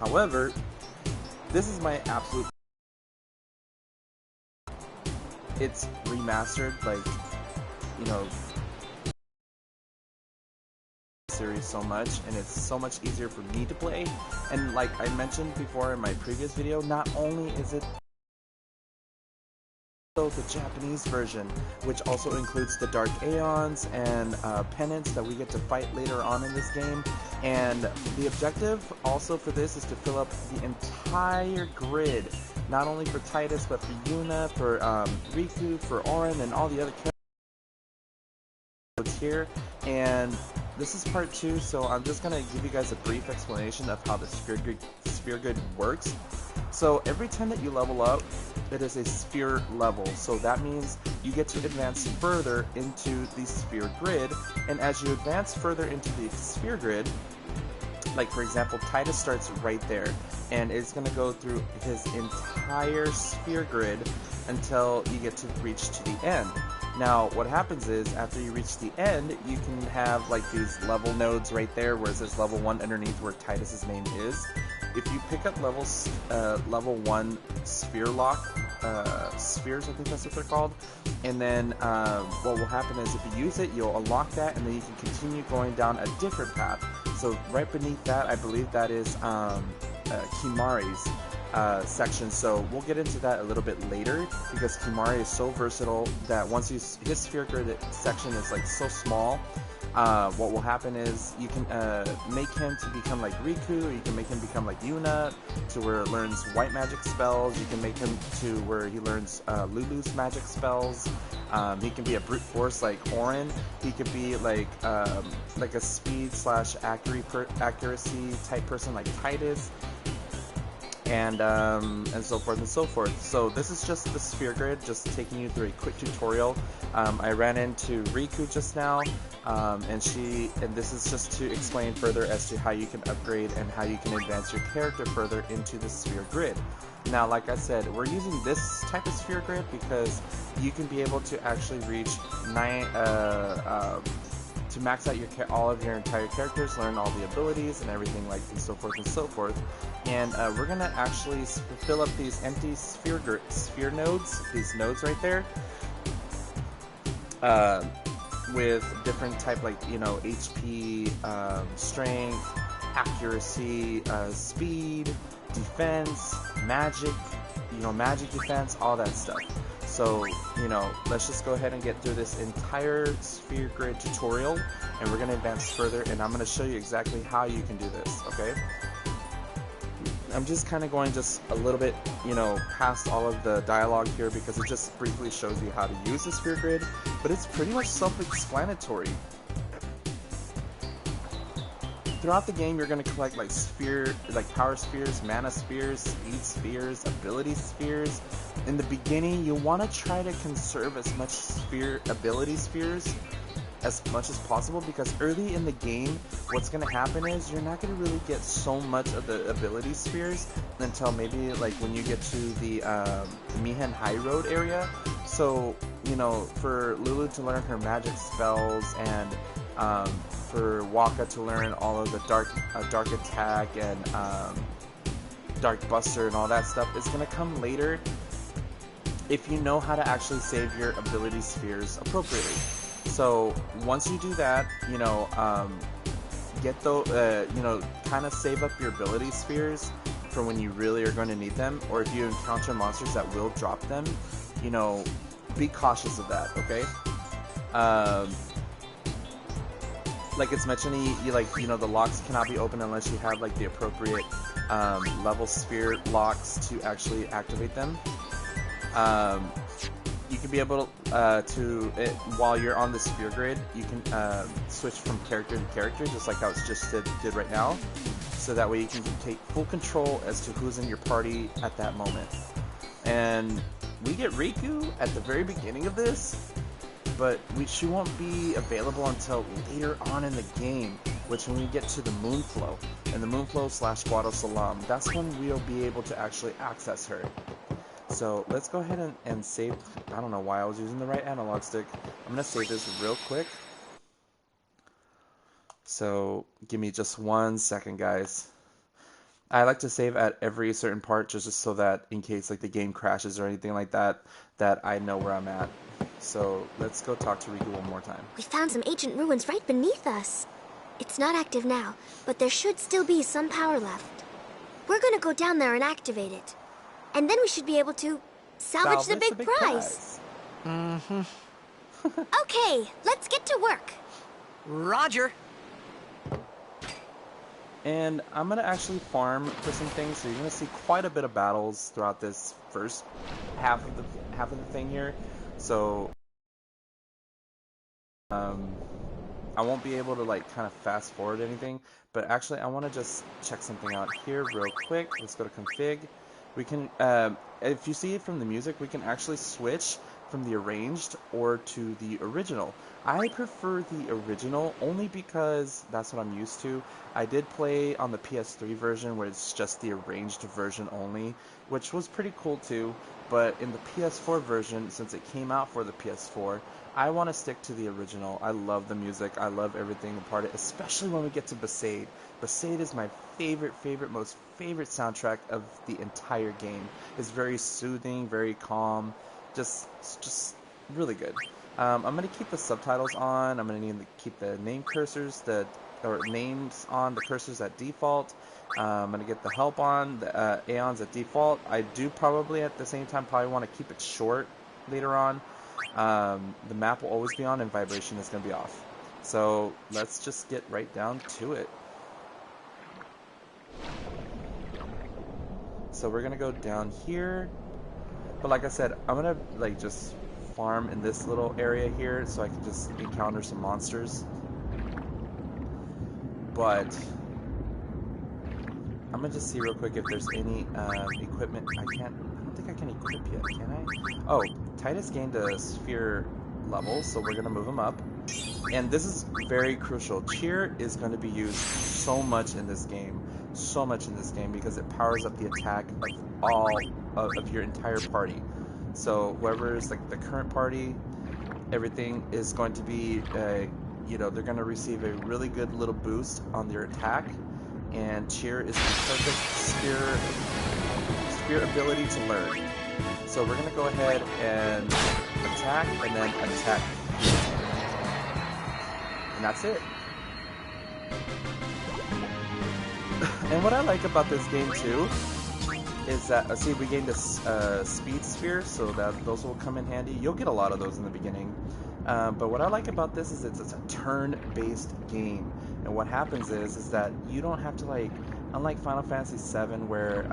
However, this is my absolute. It's remastered, like, you know, series so much, and it's so much easier for me to play. And like I mentioned before in my previous video, not only is it the Japanese version, which also includes the Dark Aeons and Penance that we get to fight later on in this game. And the objective also for this is to fill up the entire grid, not only for Tidus, but for Yuna, for Riku, for Auron, and all the other characters here. And this is part 2, so I'm just going to give you guys a brief explanation of how the sphere grid works. So every time that you level up, it is a sphere level, so that means you get to advance further into the sphere grid, and as you advance further into the sphere grid, like for example, Tidus starts right there, and it's going to go through his entire sphere grid until you get to reach to the end. Now, what happens is, after you reach the end, you can have like these level nodes right there, where it says level 1 underneath where Tidus's name is. If you pick up level 1 sphere lock, spheres, I think that's what they're called, and then what will happen is if you use it, you'll unlock that, and then you can continue going down a different path. So right beneath that, I believe that is Kimahri's section, so we'll get into that a little bit later, because Kimahri is so versatile that once his sphere grid section is like so small, what will happen is you can make him to become like Riku, or you can make him become like Yuna, to where it learns white magic spells. You can make him to where he learns Lulu's magic spells. He can be a brute force like Auron. He could be like a speed / accuracy type person like Tidus. And so forth and so forth. So this is just the sphere grid, just taking you through a quick tutorial. I ran into Riku just now, and this is just to explain further as to how you can upgrade and how you can advance your character further into the sphere grid. Now, like I said, we're using this type of sphere grid because you can be able to actually reach to max out all of your entire characters, learn all the abilities and everything like and so forth and so forth. And we're gonna actually fill up these empty sphere nodes, these nodes right there, with different type, like, you know, HP, strength, accuracy, speed, defense, magic, you know, magic defense, all that stuff. So, you know, let's just go ahead and get through this entire sphere grid tutorial, and we're going to advance further, and I'm going to show you exactly how you can do this, okay? I'm just kind of going just a little bit, you know, past all of the dialogue here, because it just briefly shows you how to use the sphere grid, but it's pretty much self-explanatory. Throughout the game, you're going to collect like power spheres, mana spheres, speed spheres, ability spheres. In the beginning, you want to try to conserve as much ability spheres as much as possible, because early in the game, what's going to happen is you're not going to really get so much of the ability spheres until maybe like when you get to the Mi'ihen High Road area. So, you know, for Lulu to learn her magic spells, and for Wakka to learn all of the dark attack and dark buster and all that stuff, is going to come later if you know how to actually save your ability spheres appropriately. So once you do that, you know, you know, kind of save up your ability spheres for when you really are going to need them, or if you encounter monsters that will drop them, you know, be cautious of that, okay? Like it's mentioning, you know, the locks cannot be opened unless you have like the appropriate level sphere locks to actually activate them. You can be able while you're on the sphere grid, you can switch from character to character, just like I just did right now, so that way you can take full control as to who's in your party at that moment. And we get Riku at the very beginning of this, but she won't be available until later on in the game, which when we get to the Moonflow, and the Moonflow / Guado Salam, that's when we'll be able to actually access her. So let's go ahead and save. I don't know why I was using the right analog stick. I'm going to save this real quick. So give me just 1 second, guys. I like to save at every certain part just so that in case like the game crashes or anything like that, that I know where I'm at. So let's go talk to Riku one more time. We found some ancient ruins right beneath us. It's not active now, but there should still be some power left. We're gonna go down there and activate it. And then we should be able to salvage the big prize. Mm-hmm. Okay, let's get to work. Roger. And I'm gonna actually farm for some things, so you're gonna see quite a bit of battles throughout this first half of the thing here. So I won't be able to like kind of fast forward anything, but actually I want to just check something out here real quick. Let's go to config. We can, if you see it from the music, we can actually switch from the arranged or to the original. I prefer the original only because that's what I'm used to. I did play on the PS3 version where it's just the arranged version only, which was pretty cool too, but in the PS4 version, since it came out for the PS4, I want to stick to the original. I love the music. I love everything about it, especially when we get to Besaid. Besaid is my favorite, most favorite soundtrack of the entire game. It's very soothing, very calm, just really good. I'm gonna keep the subtitles on. I'm gonna need to keep the name cursors, names on the cursors at default. I'm gonna get the help on, the Aeons at default. I do probably at the same time probably want to keep it short later on. The map will always be on and vibration is going to be off. So let's just get right down to it. So we're going to go down here. But like I said, I'm going to like just farm in this little area here so I can just encounter some monsters. But I'm going to just see real quick if there's any equipment. I don't think I can equip yet, can I? Oh, Tidus gained a sphere level, so we're going to move him up. And this is very crucial. Cheer is going to be used so much in this game. So much in this game because it powers up the attack of all of your entire party. So whoever is like the current party, everything is going to be, you know, they're going to receive a really good little boost on their attack. And Cheer is the perfect sphere ability to learn. So we're going to go ahead and attack and then attack. And that's it. And what I like about this game too is that, see, we gained a speed sphere, so that those will come in handy. You'll get a lot of those in the beginning. But what I like about this is it's a turn-based game. And what happens is that you don't have to, like, unlike Final Fantasy VII where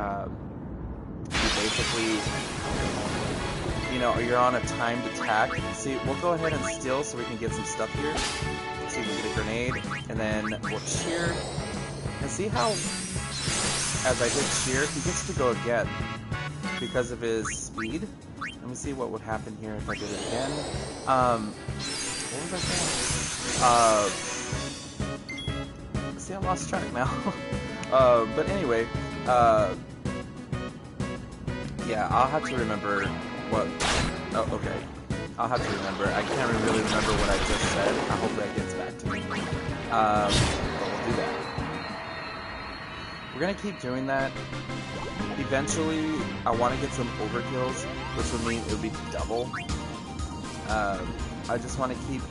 you basically, you know, you're on a timed attack. See, we'll go ahead and steal so we can get some stuff here. See, we get a grenade, and then we'll cheer. And see how, as I did cheer, he gets to go again because of his speed. Let me see what would happen here if I did it again. What was I saying? See, I lost track now. But anyway, yeah, I'll have to remember what. Oh, okay. I'll have to remember. I can't really remember what I just said. Hopefully that gets back to me. But we'll do that. We're gonna keep doing that. Eventually, I want to get some overkills, which would mean it would be double. I just want to keep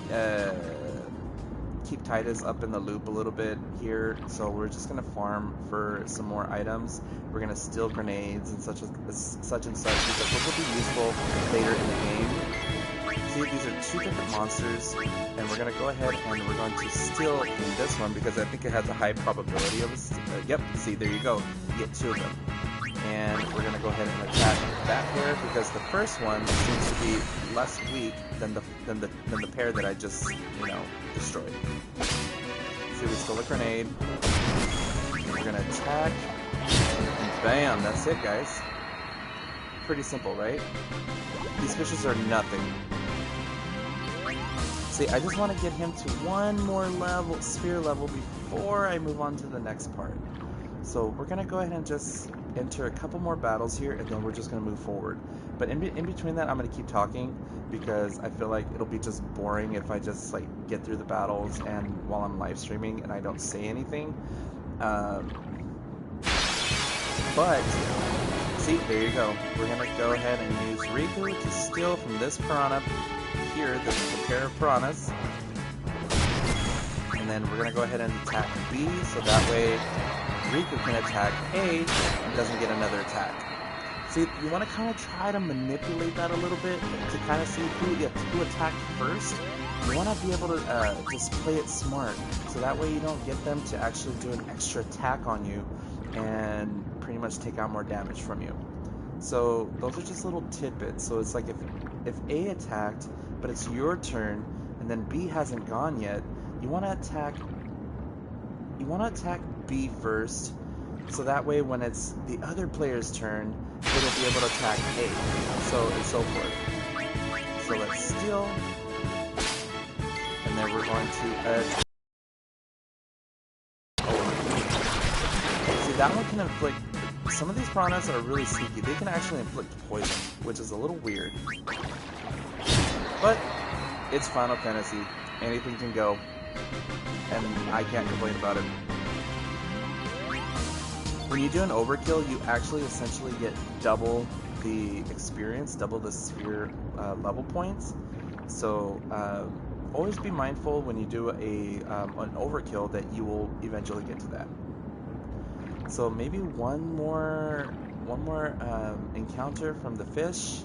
Tidus up in the loop a little bit here, so we're just gonna farm for some more items. We're gonna steal grenades and such and such because those will be useful later in the game. See, these are two different monsters, and we're gonna go ahead and we're going to steal from this one because I think it has a high probability of yep, see, there you go. You get two of them. And we're gonna go ahead and attack that pair because the first one seems to be less weak than the pair that I just, you know, destroyed. See, we stole a grenade. We're gonna attack. And bam, that's it, guys. Pretty simple, right? These fishes are nothing. See, I just want to get him to one more level, sphere level, before I move on to the next part. So we're gonna go ahead and just enter a couple more battles here, and then we're just gonna move forward. But in between that, I'm gonna keep talking because I feel like it'll be just boring if I just like get through the battles and while I'm live streaming and I don't say anything. But, see, there you go. We're going to go ahead and use Riku to steal from this piranha here, the pair of piranhas. And then we're going to go ahead and attack B, so that way Riku can attack A and doesn't get another attack. See, you want to kind of try to manipulate that a little bit to kind of see who attacked first. You want to be able to just play it smart, so that way you don't get them to actually do an extra attack on you and pretty much take out more damage from you. So those are just little tidbits. So it's like if A attacked, but it's your turn, and then B hasn't gone yet, you want to attack B first, so that way when it's the other player's turn, it'll be able to attack A, so and so forth. So let's steal, and then we're going to see, that one can inflict. Some of these piranhas are really sneaky. They can actually inflict poison, which is a little weird. But it's Final Fantasy. Anything can go, and I can't complain about it. When you do an overkill, you actually essentially get double the experience, double the sphere level points. So always be mindful when you do an overkill that you will eventually get to that. So maybe one more encounter from the fish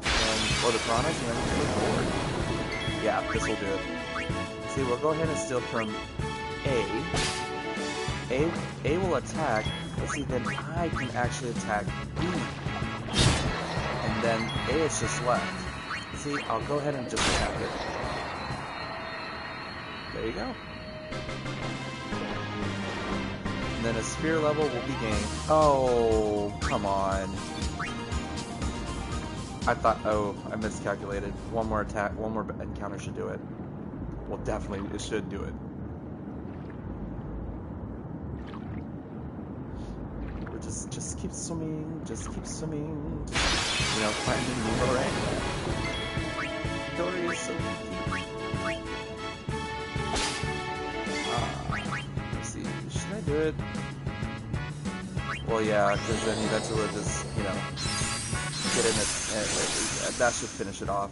or the piranhas, and then we can move forward. Yeah, this will do it. See, we'll go ahead and steal from A. A will attack. Let's see, then I can actually attack B. And then A is just left. See, I'll go ahead and just attack it. There you go. And then a sphere level will be gained. Oh, come on. I miscalculated. One more encounter should do it. Well, definitely, it should do it. Just keep swimming, just keep, finding Nemo, right? Dory is so cute. Let's see, should I do it? Well, yeah, because then eventually we'll just, get in it, and that should finish it off.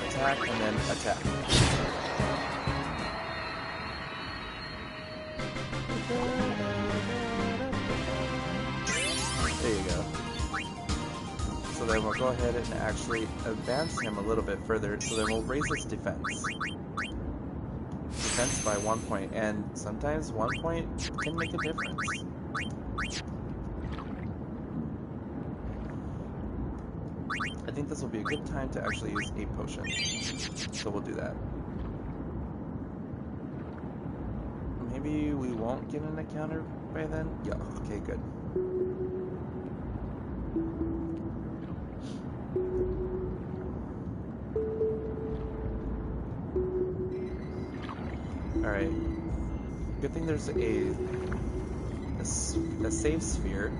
Attack, and then attack. There you go. So then we'll go ahead and actually advance him a little bit further, so then we'll raise his defense. Defense by 1 point, and sometimes 1 point can make a difference. I think this will be a good time to actually use a potion. So we'll do that. Maybe we won't get an encounter by then? Yeah, okay, good. Alright. Good thing there's a save sphere.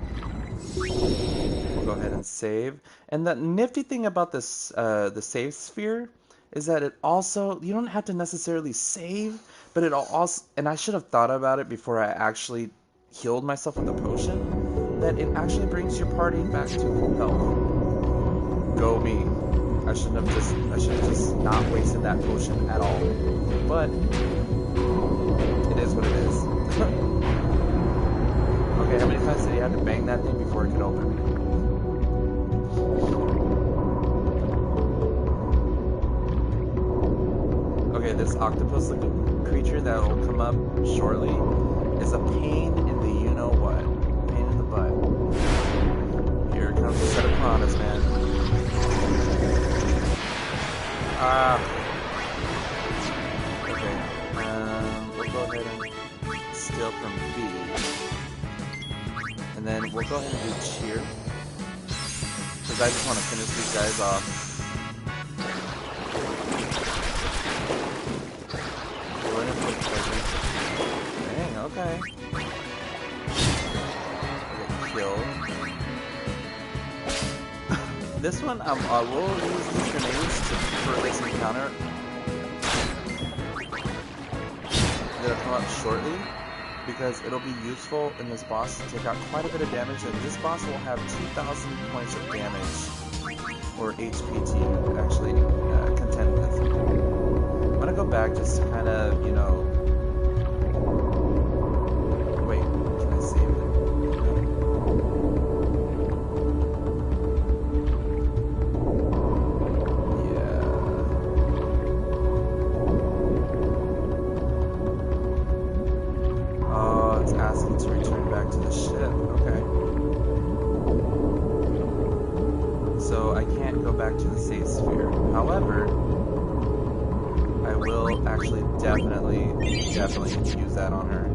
We'll go ahead and save. And the nifty thing about this, the save sphere, is that it also, you don't have to necessarily save, but it also, and I should have thought about it before I actually healed myself with a potion, that it actually brings your party back to full health. Go me. I should have just not wasted that potion at all. But it is what it is. Okay, how many times did he have to bang that thing before it could open? Okay, this octopus-looking creature that will come up shortly is a pain in the you-know-what. Pain in the butt. Here comes a set of piranhas, man. Okay, we'll go ahead and steal from B. And then we'll go ahead and do cheer. Because I just want to finish these guys off. Dang, okay. Get killed. This one, I will use these grenades for this encounter. That'll come up shortly. because it'll be useful in this boss to take out quite a bit of damage, and this boss will have 2,000 points of damage, or HP to actually contend with. I'm gonna go back just to kind of, you know... Wait, can I save it? To return back to the ship. Okay. So I can't go back to the save sphere. However, I will actually definitely use that on her.